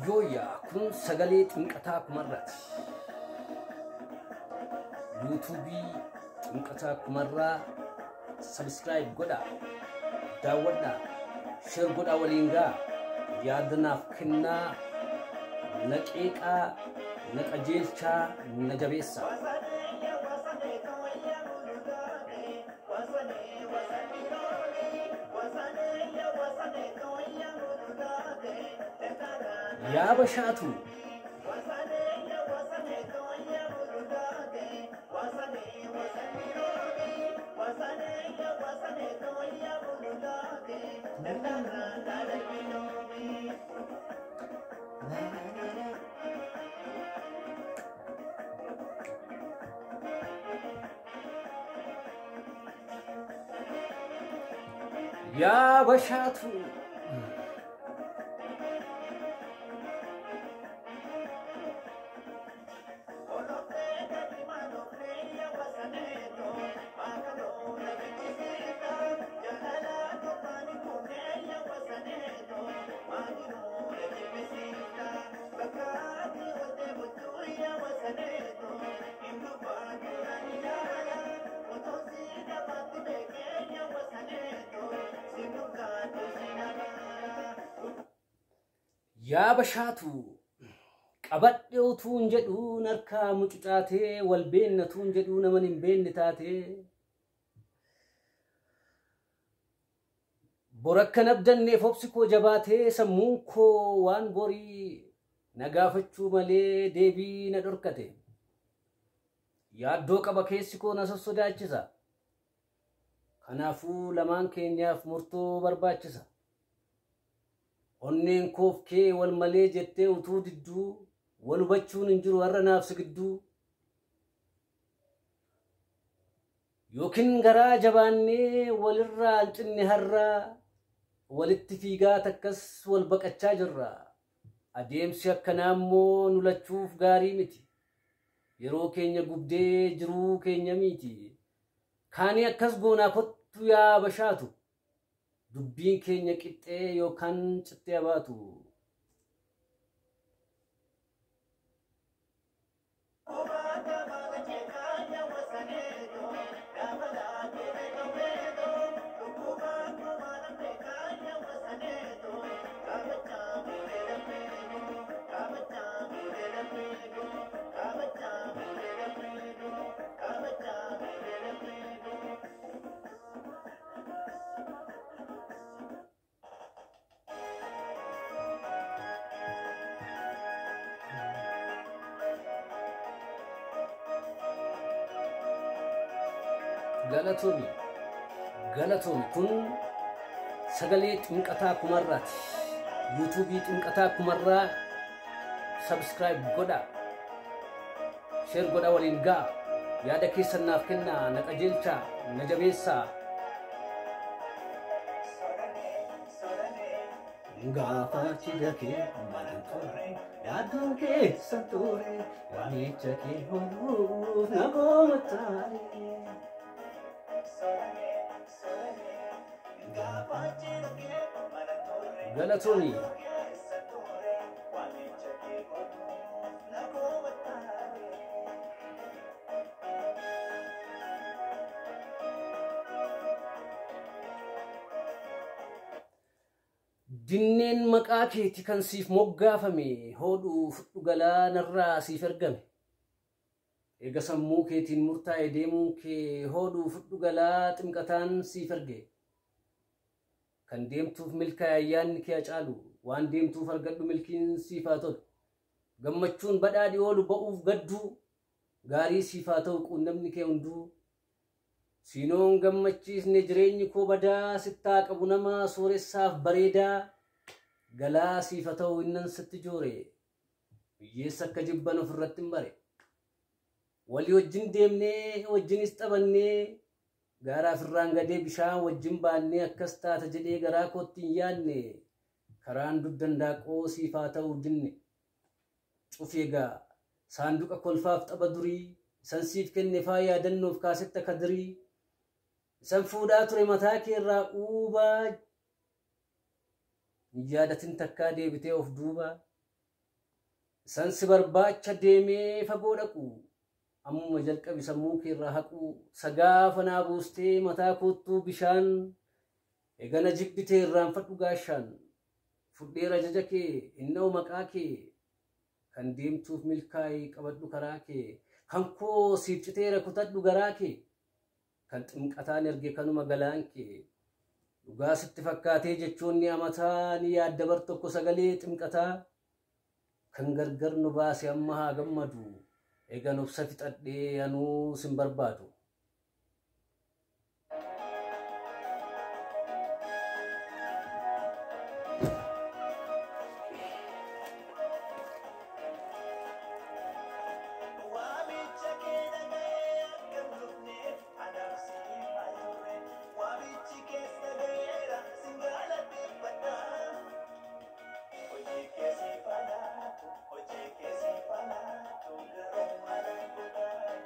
Yooyaa kun sagalee xinqataa kumarraati. YouTube'ii xinqataa kumarraa subscribe godhaa, daawwadhaa, share godhaa waliin gaa. Yaadanaaf kennaa, na qeeqaa, na qajeelchaa, na jabeessaa. Yaa bashaatu yaa bashaatu yaa bashaatu qabadhe utuun jedhuu narkaa mucucaatee wal beennatuun jedhuu naman hin beenne taatee borakka nabdanneef obsi koo jabaatee sammuun koo waan borii na gaafachuu malee deebii na dhorkate yaaddoo qaba keessi koo na sossodaachisa kanaafuu lamaan keenyaaf murtoo barbaachisa. Onneen koof kee wal malee jettee utuu didduu wal hubachuun hin jiru har'a naaf sigidduu yookiin garaa jabaannee walirraa hin cinne har'a walitti fiigaa takkas wal baqachaa jirra. Adeemsi akkanaa immoo nu lachuuf gaarii miti. Yeroo keenya gubdee jiruu keenya miti. Kaanii akkas goonaa kottu yaa bashaatu. Dubbiin keenya qixxee yookaan cittee baatu. Galatoomii kun sagalee xinqataa kumarraati. YouTube'ii xinqataa kumarraa subscribe godhaa, share godhaa waliin gaa. Yaada keessan naaf kennaa, na qajeelchaa, na jabeessaa. Gaafachi dakee maal ture yaaddoon keessa ture waamicha kee hojii na goomattaare. Galatoomii dinneen maqaa keeti kan siif moggaafame hodhuu fudhu galaa narraa siif ergame. Eega sammuu keetiin murtaa'e deemuun kee hodhuu fudhu galaa xinqataan siif erge. Kan deemtuuf milkaa'e ayyaanni kee caalu waan deemtuuf argadhu milkiin siif haa tolu. Gammachuun badhaadhi oolu ba'uuf gadduu gaarii siif haa ta'u quunnamni kee hunduu. Siinoon gammachiisne jireenyi koo badaa sittaa qabu nama sooressaaf bareedaa galaa siif haa ta'u innan sitti joore biyyeessa akka jibban ofirratti hin bare. Walii wajjin deemnee wajjinis taphannee gaaraaf irraan gadee bishaan wajjin baannee akkas taata jedhee garaa kootti hin yaadne karaan duddandaaqoo siif haa ta'u dinne. Cufi egaa saanduqa kolfaaf tapha durii isan siif kenne faa yaadannoof kaasetta kadirii isan fuudhaa ture mataa kee irraa uubaa yaadatin takkaa deebitee of duubaa san si barbaacha deemee fagoo dhaqu ammuma jalqabi sammuu kee irraa haqu sagaafa naa buustee mataa koottuu bishaan eegana jibbitee irraanfadhu gaashaan fudheera jaja kee inna'u maqaa kee kan deemtuuf milkaa'ii qabadhu karaa kee kan koo siif citeera kutadhu garaa kee kan ximqataan erge kanuma galaan kee dhugaa sitti fakkaatee jechoonni amataa ni yaadda bar tokko sagalee ximqataa kan gargar nu baase amma haa gammadu eegan obsa fixadhee anuu sin barbaadu.